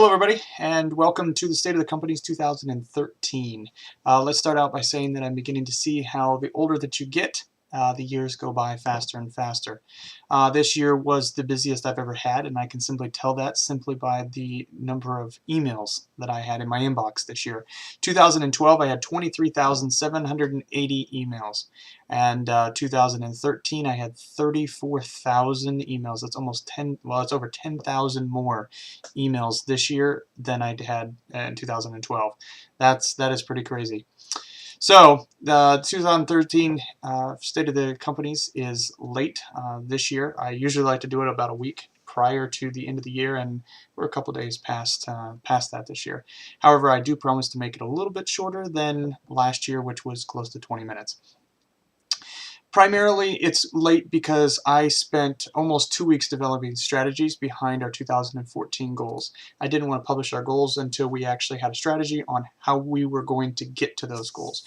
Hello everybody and welcome to the State of the Companies 2013. Let's start out by saying that I'm beginning to see how the older that you get, the years go by faster and faster. This year was the busiest I've ever had, and I can simply tell that simply by the number of emails that I had in my inbox this year. 2012 I had 23,780 emails, and 2013 I had 34,000 emails. That's almost 10, well, it's over 10,000 more emails this year than I had in 2012. That is pretty crazy. So the 2013 State of the Companies is late this year. I usually like to do it about a week prior to the end of the year, and we're a couple days past that this year. However, I do promise to make it a little bit shorter than last year, which was close to 20 minutes. Primarily, it's late because I spent almost 2 weeks developing strategies behind our 2014 goals. I didn't want to publish our goals until we actually had a strategy on how we were going to get to those goals.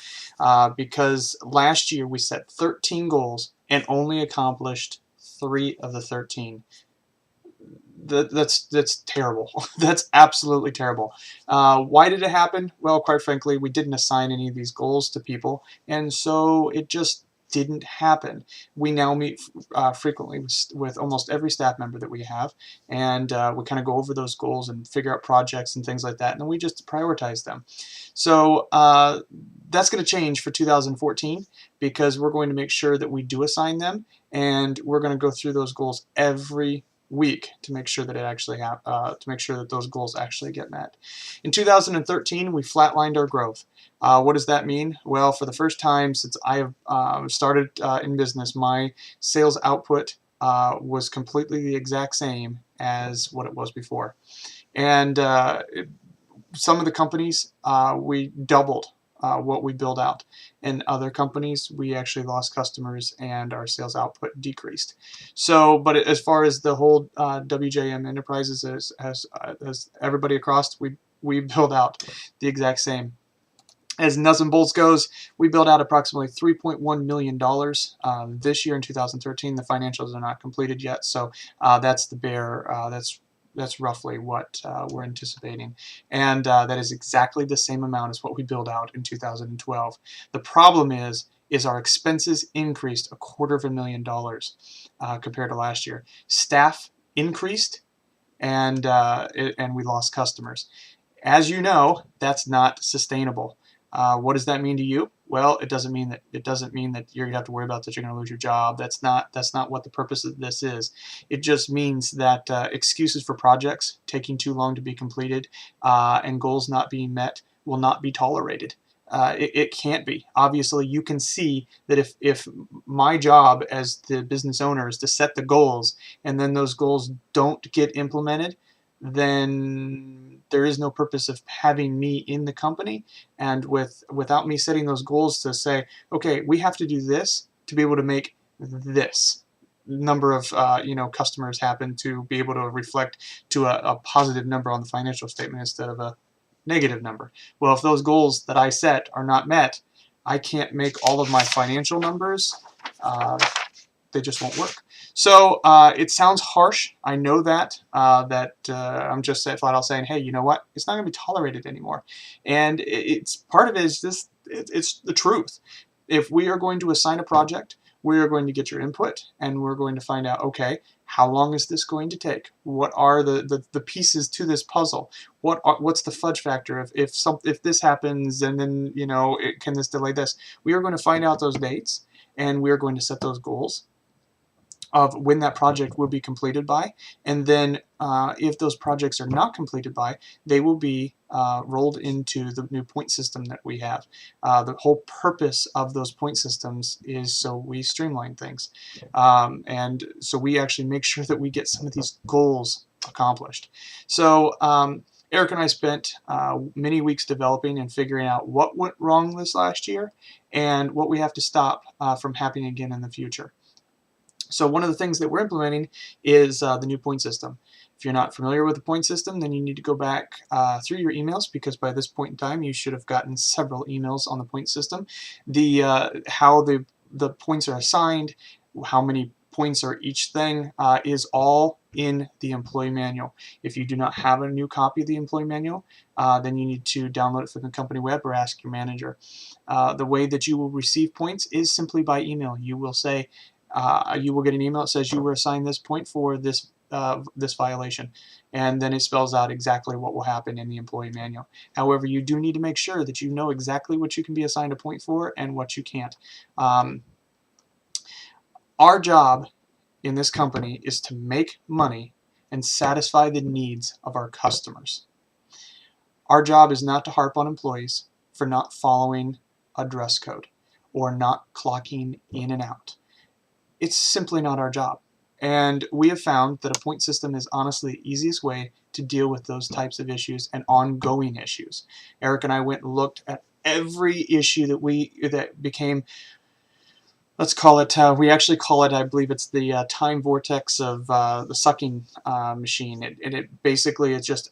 Because last year we set 13 goals and only accomplished 3 of the 13. That's terrible. That's absolutely terrible. Why did it happen? Well, quite frankly, we didn't assign any of these goals to people, and so it just didn't happen. We now meet frequently with almost every staff member that we have, and we kind of go over those goals and figure out projects and things like that, and then we just prioritize them. So that's going to change for 2014 because we're going to make sure that we do assign them, and we're going to go through those goals every week to make sure that those goals actually get met. In 2013, we flatlined our growth. What does that mean? Well, for the first time since I have started in business, my sales output was completely the exact same as what it was before. And some of the companies, we doubled what we build out. In other companies, we actually lost customers and our sales output decreased. So, but as far as the whole WJM Enterprises, as everybody across, we build out the exact same. As nuts and bolts goes, we built out approximately $3.1 million this year in 2013. The financials are not completed yet, so that's the bare. That's roughly what we're anticipating, and that is exactly the same amount as what we built out in 2012. The problem is our expenses increased $250,000 compared to last year. Staff increased, and we lost customers. As you know, that's not sustainable. What does that mean to you? Well, it doesn't mean that you're gonna have to worry about that you're gonna lose your job. That's not what the purpose of this is. It just means that excuses for projects taking too long to be completed and goals not being met will not be tolerated. It can't be. Obviously, you can see that if my job as the business owner is to set the goals and then those goals don't get implemented, then there is no purpose of having me in the company. And without me setting those goals to say, okay, we have to do this to be able to make this number of customers happen to be able to reflect to a positive number on the financial statement instead of a negative number. Well, if those goals that I set are not met, I can't make all of my financial numbers. They just won't work. So it sounds harsh. I know that. I'm just flat out saying, hey, you know what? It's not going to be tolerated anymore. And it's part of it is this. It's the truth. If we are going to assign a project, we are going to get your input, and we're going to find out, okay, how long is this going to take? What are the pieces to this puzzle? What's the fudge factor? If this happens, and then can this delay this? We are going to find out those dates, and we are going to set those goals of when that project will be completed by, and then if those projects are not completed by, they will be rolled into the new point system that we have. The whole purpose of those point systems is so we streamline things, and so we actually make sure that we get some of these goals accomplished. So Eric and I spent many weeks developing and figuring out what went wrong this last year and what we have to stop from happening again in the future. So one of the things that we're implementing is the new point system. If you're not familiar with the point system, then you need to go back through your emails, because by this point in time you should have gotten several emails on the point system. How the points are assigned, how many points are each thing is all in the employee manual. If you do not have a new copy of the employee manual, then you need to download it from the company web or ask your manager. The way that you will receive points is simply by email. You will say, you will get an email that says you were assigned this point for this violation, and then it spells out exactly what will happen in the employee manual. However, you do need to make sure that you know exactly what you can be assigned a point for and what you can't. Our job in this company is to make money and satisfy the needs of our customers. Our job is not to harp on employees for not following a dress code or not clocking in and out. It's simply not our job. And we have found that a point system is honestly the easiest way to deal with those types of issues and ongoing issues. Eric and I went and looked at every issue that became, let's call it, we actually call it, I believe it's the time vortex of the sucking machine. It basically, it's just,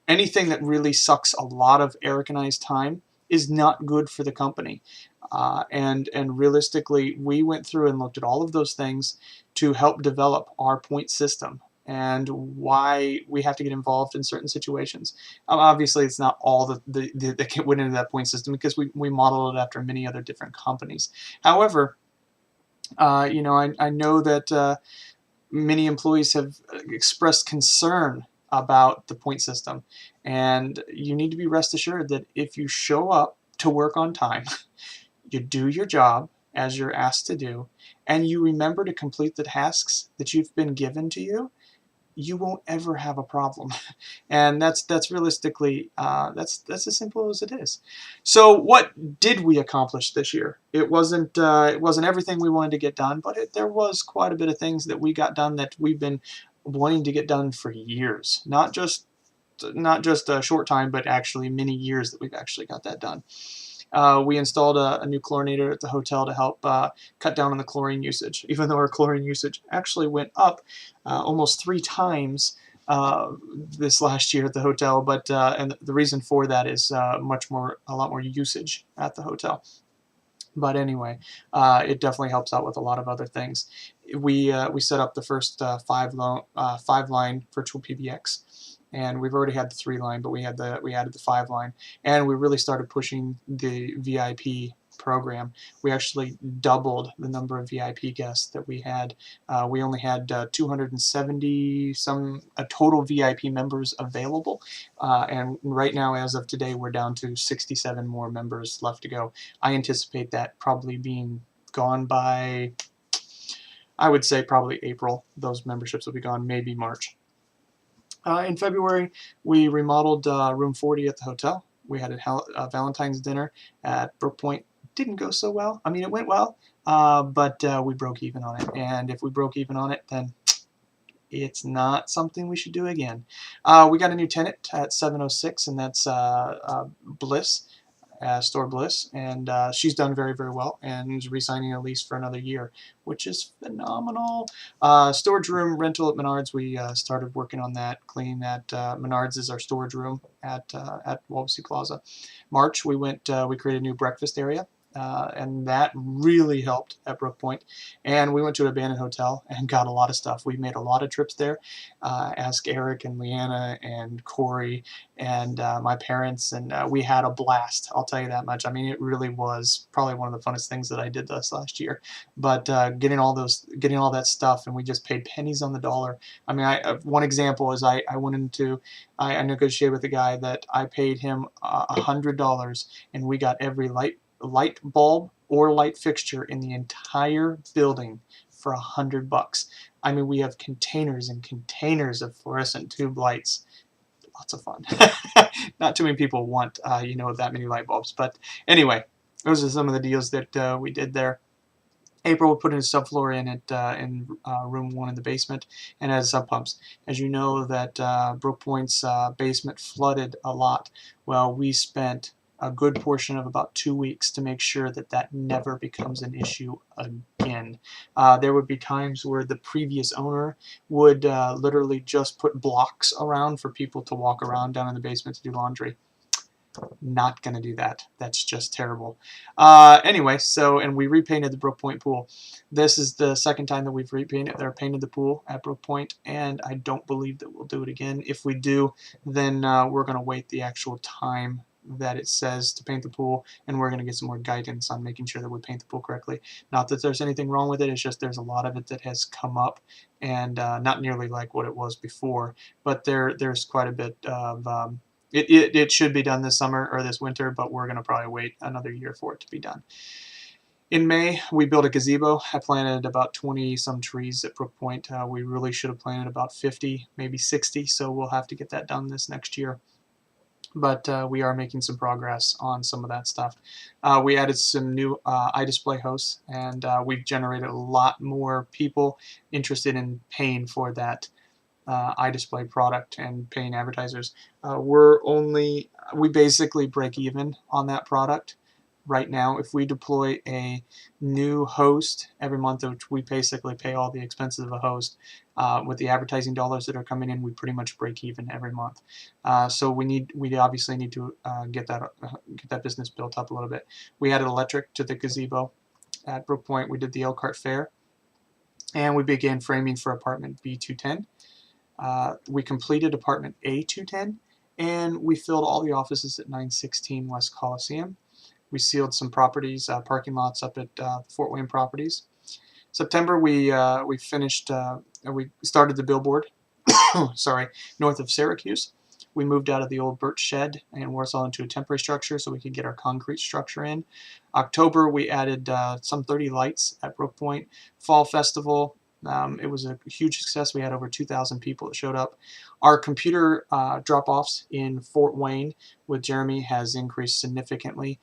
anything that really sucks a lot of Eric and I's time is not good for the company. And realistically, we went through and looked at all of those things to help develop our point system and why we have to get involved in certain situations. Obviously, it's not all that went into that point system because we modeled it after many other different companies. However, you know, I know that many employees have expressed concern about the point system, and you need to be rest assured that if you show up to work on time, you do your job as you're asked to do, and you remember to complete the tasks that you've been given to you, you won't ever have a problem. And that's realistically, that's as simple as it is. So what did we accomplish this year? It wasn't everything we wanted to get done, but there was quite a bit of things that we got done that we've been wanting to get done for years. Not just a short time, but actually many years that we've actually got that done. We installed a new chlorinator at the hotel to help cut down on the chlorine usage, even though our chlorine usage actually went up almost 3 times this last year at the hotel. But and the reason for that is a lot more usage at the hotel. But anyway, it definitely helps out with a lot of other things. We set up the first 5-line virtual PBX. And we've already had the 3-line, but we added the 5-line, and we really started pushing the VIP program. We actually doubled the number of VIP guests that we had. We only had 270 total VIP members available, and right now, as of today, we're down to 67 more members left to go. I anticipate that probably being gone by, I would say probably April. Those memberships will be gone, maybe March. In February, we remodeled room 40 at the hotel. We had a Valentine's dinner at Brook Point. Didn't go so well. I mean, it went well, but we broke even on it. And if we broke even on it, then it's not something we should do again. We got a new tenant at 706, and that's Bliss. Store Bliss, and she's done very, very well and is re-signing a lease for another year, which is phenomenal. Storage room rental at Menards, we started working on that, cleaning that. Menards is our storage room at Wabasee Plaza. March, we created a new breakfast area. And that really helped at Brook Point. And we went to an abandoned hotel and got a lot of stuff. We made a lot of trips there. Ask Eric and Leanna and Corey and my parents, and we had a blast. I'll tell you that much. I mean, it really was probably one of the funnest things that I did this last year. But getting all that stuff, and we just paid pennies on the dollar. I mean, one example is I negotiated with a guy that I paid him $100, and we got every light bulb or light fixture in the entire building for $100. I mean, we have containers and containers of fluorescent tube lights. Lots of fun. Not too many people want, that many light bulbs. But anyway, those are some of the deals that we did there. April, we put in a subfloor in room 1 in the basement, and had sub pumps. As you know, that Brook Point's basement flooded a lot. Well, we spent a good portion of about 2 weeks to make sure that never becomes an issue again. There would be times where the previous owner would literally just put blocks around for people to walk around down in the basement to do laundry. Not going to do that. That's just terrible. Anyway, and we repainted the Brook Point pool. This is the second time that we've repainted or painted the pool at Brook Point, and I don't believe that we'll do it again. If we do, then we're going to wait the actual time that it says to paint the pool, and we're going to get some more guidance on making sure that we paint the pool correctly. Not that there's anything wrong with it, it's just there's a lot of it that has come up, and not nearly like what it was before, but there's quite a bit of it should be done this summer or this winter, but we're going to probably wait another year for it to be done. In May, we built a gazebo. I planted about 20 some trees at Brook Point. We really should have planted about 50, maybe 60, so we'll have to get that done this next year. But we are making some progress on some of that stuff. We added some new iDisplay hosts, and we've generated a lot more people interested in paying for that iDisplay product and paying advertisers. We basically break even on that product right now. If we deploy a new host every month, which we basically pay all the expenses of a host, with the advertising dollars that are coming in, we pretty much break even every month. So we obviously need to get that business built up a little bit. We added electric to the gazebo at Brook Point. We did the Elkhart Fair, and we began framing for apartment B210. We completed apartment A210, and we filled all the offices at 916 West Coliseum. We sealed some properties, parking lots up at Fort Wayne Properties. September, we started the billboard, sorry, north of Syracuse. We moved out of the old birch shed in Warsaw into a temporary structure so we could get our concrete structure in. October, we added some 30 lights at Brook Point. Fall Festival, it was a huge success. We had over 2,000 people that showed up. Our computer drop-offs in Fort Wayne with Jeremy has increased significantly.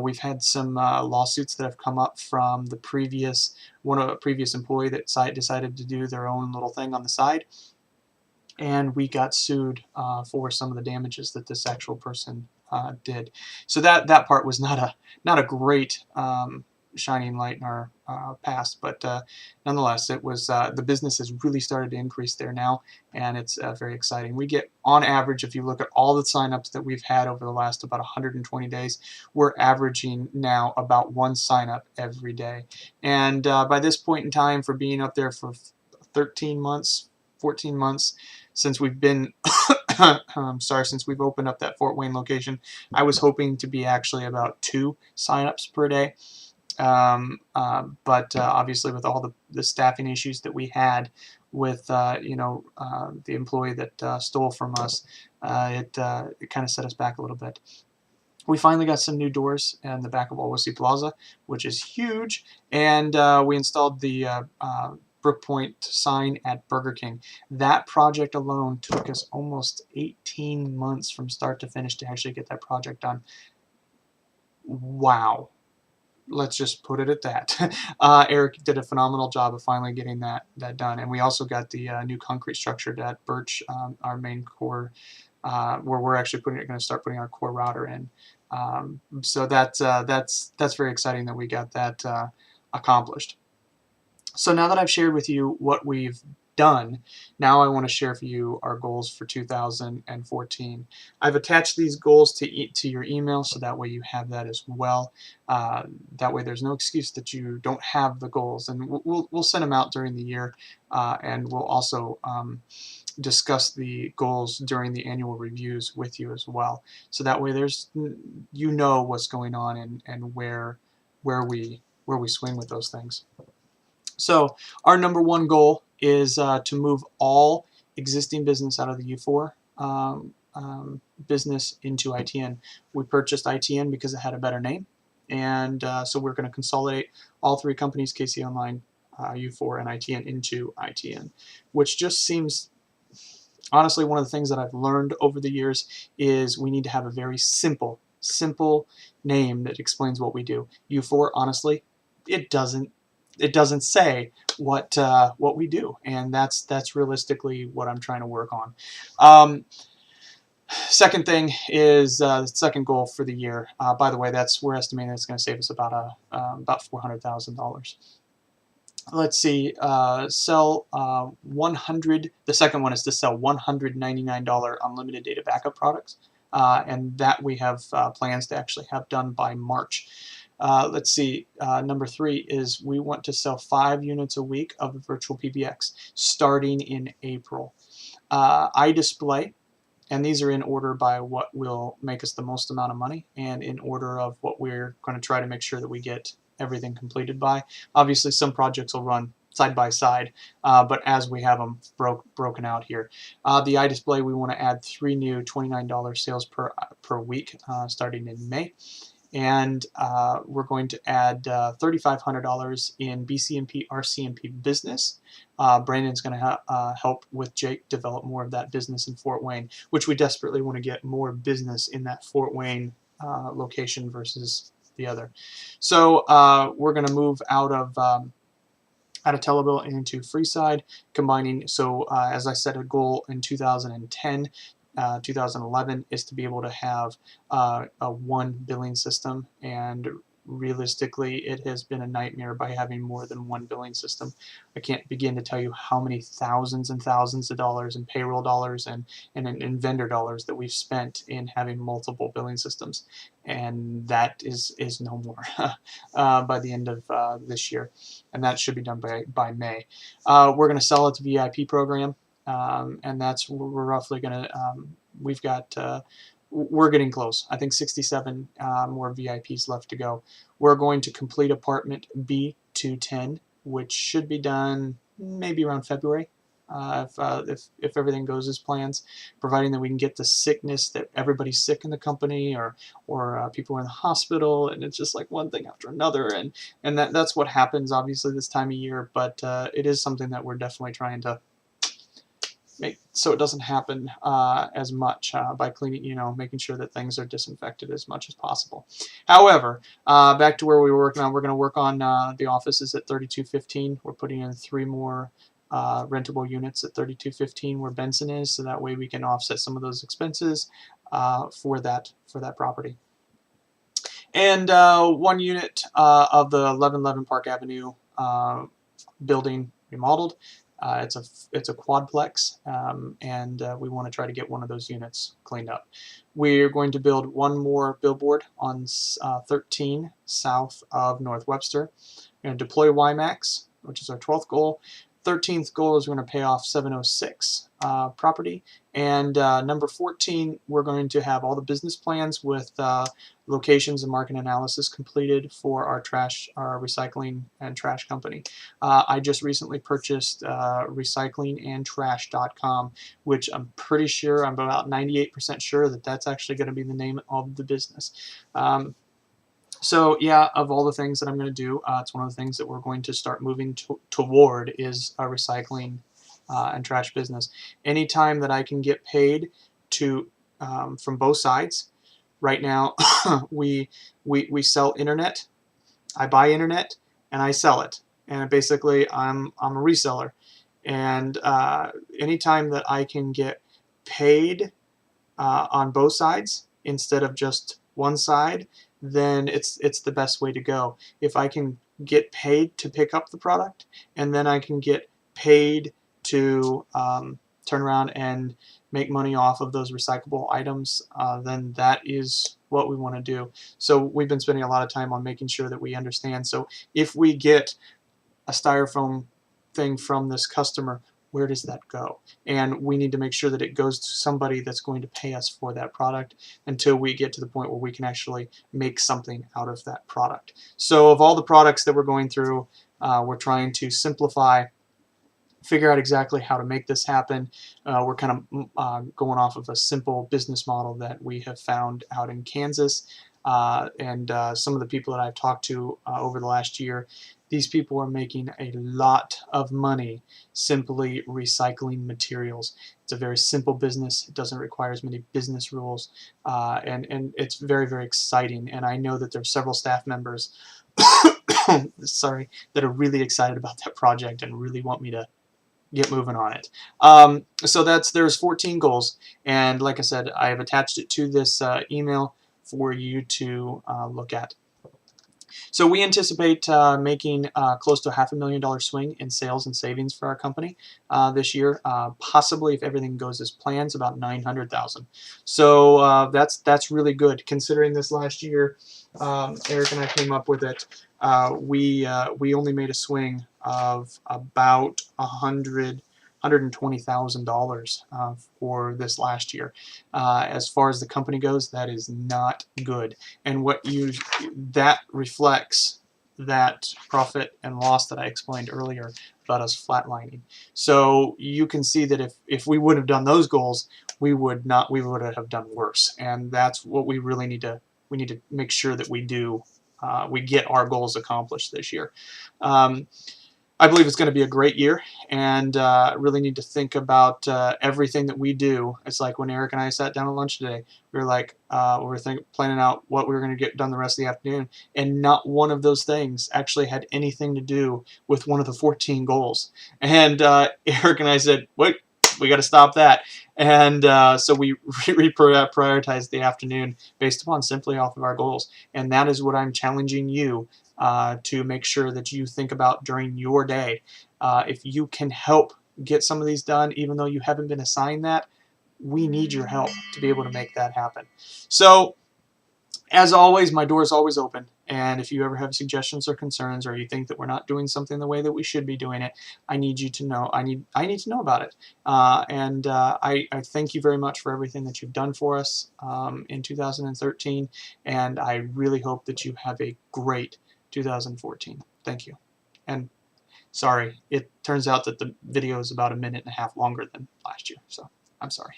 We've had some lawsuits that have come up from a previous employee that decided to do their own little thing on the side, and we got sued for some of the damages that this actual person did. So that part was not a great shining light in our past, but nonetheless, it was the business has really started to increase there now, and it's very exciting. We get, on average, if you look at all the signups that we've had over the last about 120 days, we're averaging now about 1 sign-up every day. And by this point in time, for being up there for 13 months, 14 months since we've been since we've opened up that Fort Wayne location, I was hoping to be actually about 2 signups per day. But obviously, with all the staffing issues that we had with the employee that stole from us, it kind of set us back a little bit. We finally got some new doors in the back of Wawasee Plaza, which is huge, and we installed the Brook Point sign at Burger King. That project alone took us almost 18 months from start to finish to actually get that project done. Wow. Let's just put it at that. Eric did a phenomenal job of finally getting that done, and we also got the new concrete structure at Birch, our main core, where we're actually going to start putting our core router in. So that's very exciting that we got that accomplished. So now that I've shared with you what we've done, now I want to share for you our goals for 2014. I've attached these goals to your email, so that way you have that as well. That way there's no excuse that you don't have the goals, and we'll send them out during the year, and we'll also discuss the goals during the annual reviews with you as well. So that way you know what's going on and where we swing with those things. So our number one goal is to move all existing business out of the U4 business into ITN. We purchased ITN because it had a better name, and so we're going to consolidate all 3 companies, KC Online, U4, and ITN, into ITN, which just seems, honestly, one of the things that I've learned over the years is we need to have a very simple name that explains what we do. U4, honestly, it doesn't say what we do, and that's realistically what I'm trying to work on. Second thing is the second goal for the year. By the way, we're estimating it's going to save us about $400,000. Let's see, sell 100. The second one is to sell $199 unlimited data backup products. and that we have plans to actually have done by March. Let's see, number 3 is we want to sell 5 units a week of virtual PBX starting in April. iDisplay, and these are in order by what will make us the most amount of money and in order of what we're going to try to make sure that we get everything completed by. Obviously, some projects will run side by side, but as we have them broken out here. The iDisplay, we want to add 3 new $29 sales per week starting in May. And we're going to add $3,500 in BCMP RCMP business. Brandon's going to help with Jake develop more of that business in Fort Wayne, which we desperately want to get more business in that Fort Wayne location versus the other. So we're going to move out of Telebel into Freeside, combining. So as I set a goal in 2010, 2011 is to be able to have a one billing system, and realistically it has been a nightmare by having more than one billing system. I can't begin to tell you how many thousands and thousands of dollars in payroll dollars and in vendor dollars that we've spent in having multiple billing systems, and that is no more by the end of this year, and that should be done by May. We're going to sell it to VIP program. And that's we're roughly going to we've got we're getting close. I think 67 more VIPs left to go. We're going to complete apartment B210, which should be done maybe around February if everything goes as plans, providing that we can get the sickness that everybody's sick in the company or people are in the hospital, and it's just like one thing after another, and that's what happens obviously this time of year, but it is something that we're definitely trying to make so it doesn't happen as much by cleaning, making sure that things are disinfected as much as possible. However, back to where we were working on, we're going to work on the offices at 3215. We're putting in 3 more rentable units at 3215 where Benson is, so that way we can offset some of those expenses for that property. And 1 unit of the 1111 Park Avenue building remodeled. It's a quadplex, and we want to try to get 1 of those units cleaned up. We're going to build 1 more billboard on 13 south of North Webster. We're going to deploy WiMAX, which is our 12th goal. 13th goal is we're going to pay off 706 property, and number 14, we're going to have all the business plans with locations and market analysis completed for our recycling and trash company. I just recently purchased recyclingandtrash.com, which I'm pretty sure, I'm about 98% sure that that's actually going to be the name of the business. So yeah, of all the things that I'm going to do, it's one of the things that we're going to start moving toward is a recycling and trash business. Anytime that I can get paid from both sides. Right now, we sell internet. I buy internet and I sell it, and basically I'm a reseller. And anytime that I can get paid on both sides instead of just one side, then it's the best way to go. If I can get paid to pick up the product, and then I can get paid to turn around and make money off of those recyclable items, then that is what we want to do. So we've been spending a lot of time on making sure that we understand. So if we get a styrofoam thing from this customer, where does that go? And we need to make sure that it goes to somebody that's going to pay us for that product until we get to the point where we can actually make something out of that product. So of all the products that we're going through, we're trying to simplify, figure out exactly how to make this happen. We're kind of going off of a simple business model that we have found out in Kansas, and some of the people that I've talked to over the last year, these people are making a lot of money simply recycling materials. It's a very simple business. It doesn't require as many business rules, and it's very, very exciting. And I know that there's several staff members sorry, that are really excited about that project and really want me to get moving on it. So there's 14 goals, and like I said, I have attached it to this email for you to look at. So we anticipate making close to $500,000 swing in sales and savings for our company this year. Possibly, if everything goes as planned, about 900,000. So that's really good considering this last year. Eric and I came up with it. We only made a swing of about $120,000 for this last year. As far as the company goes, that is not good. And that reflects that profit and loss that I explained earlier about us flatlining. So you can see that if we would have done those goals, we would have done worse. And that's what we really need to make sure that we do. We get our goals accomplished this year. I believe it's going to be a great year, and really need to think about everything that we do. It's like when Eric and I sat down at lunch today, we were like, planning out what we were going to get done the rest of the afternoon, and not one of those things actually had anything to do with one of the 14 goals. And Eric and I said, "Wait, we got to stop that." And so we prioritized the afternoon based upon simply off of our goals, and that is what I'm challenging you to make sure that you think about during your day. If you can help get some of these done, even though you haven't been assigned that, we need your help to be able to make that happen. So, as always, my door is always open. And if you ever have suggestions or concerns, or you think that we're not doing something the way that we should be doing it, I need you to know. I need to know about it. I thank you very much for everything that you've done for us in 2013. And I really hope that you have a great 2014. Thank you. And sorry, it turns out that the video is about 1.5 minutes longer than last year, so I'm sorry.